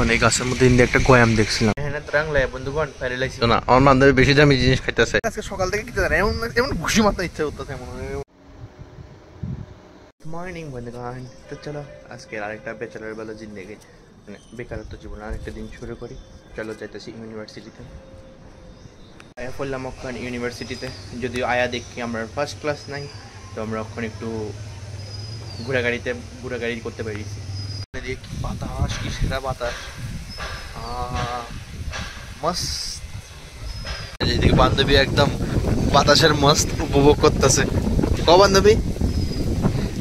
অনেক গাছের মধ্যে একটা গয়াম দেখছিলাম। না আমার বান্ধবী বেশি দামি জিনিস খাইতেছে। আজকে সকাল থেকে কিছু এমন এমন ঘুষি মারতে ইচ্ছা করতেছে। মর্নিং বন্ধুগণ, তো চলো আজকের আরেকটা ব্যাচেলার বেলা জিন্দেগি মানে বেকারত্ব জীবন আরেকটা দিন শুরু করি। চলো যাইতেছি ইউনিভার্সিটিতে। আয়া পড়লাম ওখান ইউনিভার্সিটিতে, যদিও আয়া দেখি আমরা ফার্স্ট ক্লাস নাই, তো আমরা ওখানে একটু ঘোরাগাড়ি করতে পেরেছি। কি বাতাস, কি সেরা বাতাস, মস্ত। যেদিকে বান্ধবী একদম বাতাসের মস্ত উপভোগ করতেছে। ক বান্ধবী,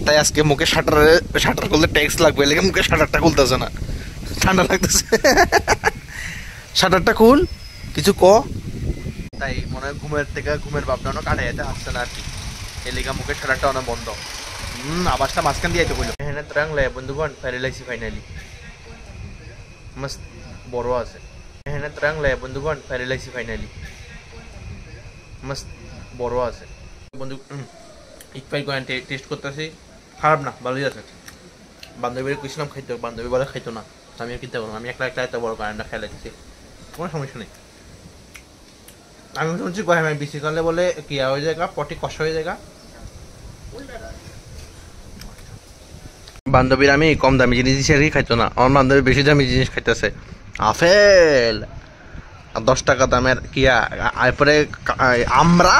তাই আজকে মুখে শাটার করলে ট্যাক্স লাগবে, লেগে মুখে শাটারটা খুলতেছে না, ঠান্ডা লাগতেছে। শাটারটা খুল, কিছু ক। তাই মনে হয় ঘুমের ভাবনা অনেক কাটে যেতে আসছে না আর কি, এই লেগে মুখের শাটারটা অনেক বন্ধ। আবাসটা মাঝখান দিয়ে বললো হ্যাঁ ত্রাংলে বন্ধুগণ ফেরিলাইছি ফাইনালি, মস্ত বড় আছে। হ্যাঁ ত্রাংলে বন্ধুগণ ফেরিলাইছি ফাইনালি, মস্ত বড় আছে। বন্ধু ইকফাই গোয়ান টেস্ট করতেছি, খারাপ না, ভালোই আছে। বান্ধবীর কইছিলাম খাইতে, বান্ধবী বলে খাইতো না, আমি আর কিনতে পারবো, আমি একলা এত বড় গানটা খেলাইতেছি, কোনো সমস্যা নেই। আমি শুনছি আমি বেশি করলে বলে কিয়া হয়ে যায়, পটি কষ্ট হয়ে যায়। বান্ধবীর আমি কম দামি জিনিস খাইতো না, আমার বান্ধবী বেশি দামি জিনিস খাইতেছে। আপেল 10 টাকা দামের কিয়া, এরপরে আমরা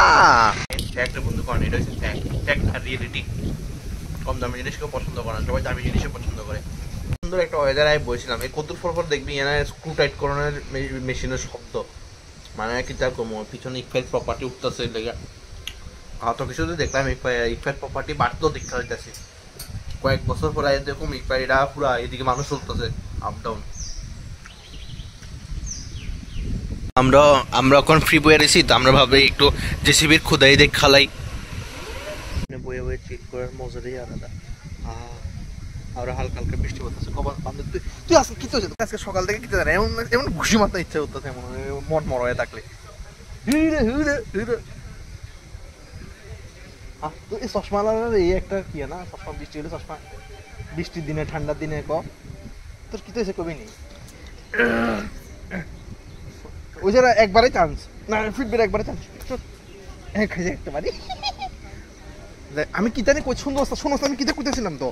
একটা বন্ধু করেন, এটা হচ্ছে ফ্যাক্ট আর রিয়েলিটি। কম দামি জিনিস কেউ পছন্দ করে না, সবাই দামি জিনিসও পছন্দ করে। সুন্দর একটা ওয়েদার আমি বলছিলাম, এই কত ফর দেখবি এনার স্ক্রু টাইট করানোর মেশিনের শব্দ, মানে কি তার পিছনে ইকফাইল প্রপার্টি উঠতেছে লেগে অত কিছু তো দেখলাম। ইকফাইল প্রপার্টি বাড়তেও দেখতে হইতেছে, কয়েক বছর পরে এরকম ইকফাইলটা পুরা এদিকে মানুষ চলতেছে আপ ডাউন। আমরা এখন ফ্রি বয়ে রয়েছি, তো আমরা ভাবি একটু জেসিবির খুদাই দেখ খালাই, বয়ে বয়ে চিল করার মজাটাই আলাদা। আর হালকা হালকা বৃষ্টি পড়তেছে। তুই আজকে কি হচ্ছে, আজকে সকাল থেকে কি এমন এমন ঘুষি মারতে ইচ্ছা করতেছে, মন মর হয়ে থাকলে। চশমা লাগানোর এই একটা কি না, চশমা বৃষ্টি হলে চশমা, বৃষ্টির দিনে ঠান্ডার দিনে ক তোর কি হয়েছে কবি নেই। ওই যে একবারে চান্স না, ফিটবের একবারে চান্স খাইছে একটা বাড়ি। আমি কি জানি কই সুন্দর শোনো, আমি কিতা করতেছিলাম তো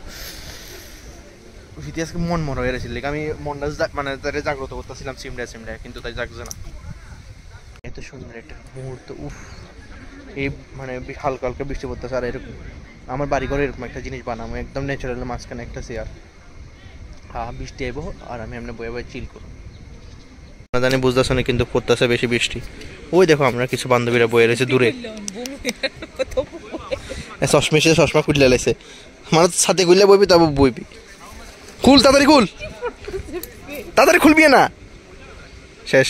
আজকে মন মর হয়ে গেছিল, আমি মনটা মানে জাগ্রত করতেছিলাম সিমড়ায়, কিন্তু তাই জাগছে না। এত সুন্দর একটা মুহূর্ত, উফ। এই মানে হালকা হালকা বৃষ্টি পড়তেছে, আর এরকম আমার বাড়ি ঘরে এরকম একটা জিনিস বানাবো, একদম ন্যাচারাল, মাঝখানে একটা চেয়ার, বৃষ্টি আইব আর আমি এমনি বয়ে বয়ে চিল করবো। জানি বুঝতেছ না, কিন্তু পড়তেছে বেশি বৃষ্টি। ওই দেখো আমরা কিছু বান্ধবীরা বয়ে রয়েছে দূরে, চশমা খুললে লাইছে, মানে সাথে খুললে বইবি, তবে বইবি। খুল তাড়াতাড়ি, তাড়াতাড়ি খুলবি না, শেষ।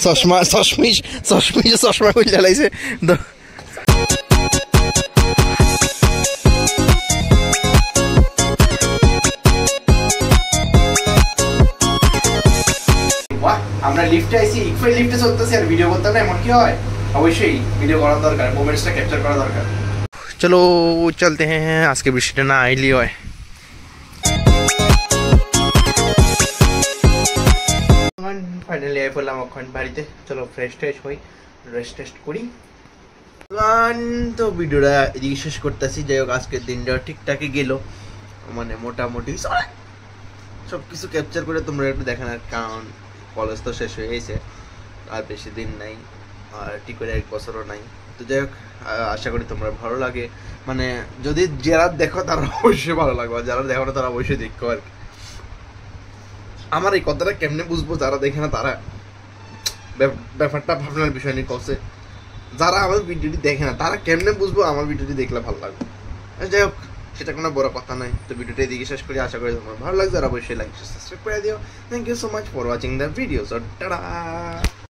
চশমা খুললে লাইছে। আমরা লিফটে আইছি, ইকফাইল লিফটে চলতেছি আর ভিডিও করতে না, এমন কি হয়? অবশ্যই ভিডিও করার দরকার, মোমেন্টসটা ক্যাপচার করা দরকার। চলো চলতে হ্যাঁ, আজকে বৃষ্টিটা না আইলি হয়। ফাইনালি আই পড়লাম এখন বাড়িতে, চলো ফ্রেশ হই, রেস্ট টেস্ট করি। তো ভিডিওটা এদিকে শেষ করতেছি। যাই হোক আজকের দিনটা ঠিকঠাকই গেল, মানে মোটামুটি সব কিছু ক্যাপচার করে তোমরা একটু দেখে না, কারণ কলেজ তো শেষ হয়ে গেছে, আর বেশি দিন নাই, আর ঠিক করে 1 বছরও নাই। তো যাই হোক আশা করি তোমরা ভালো লাগে, মানে যদি যারা দেখো তারা অবশ্যই ভালো লাগবে, যারা দেখো না তারা অবশ্যই দেখো আর কি। আমার এই কথাটা কেমনে বুঝবো, যারা দেখে না তারা ব্যাপারটা ভাবনার বিষয় নিয়ে কষে, যারা আমার ভিডিওটি দেখে না তারা কেমনে বুঝবো আমার ভিডিওটি দেখলে ভালো লাগবে। যাই হোক সেটা কোনো বড় কথা নয়। তো ভিডিওটা এদিকে শেষ করি, আশা করি তোমার ভালো লাগছে, আর অবশ্যই লাইক সাবস্ক্রাইব করে দিও। Thank you so much for watching the video. Tata.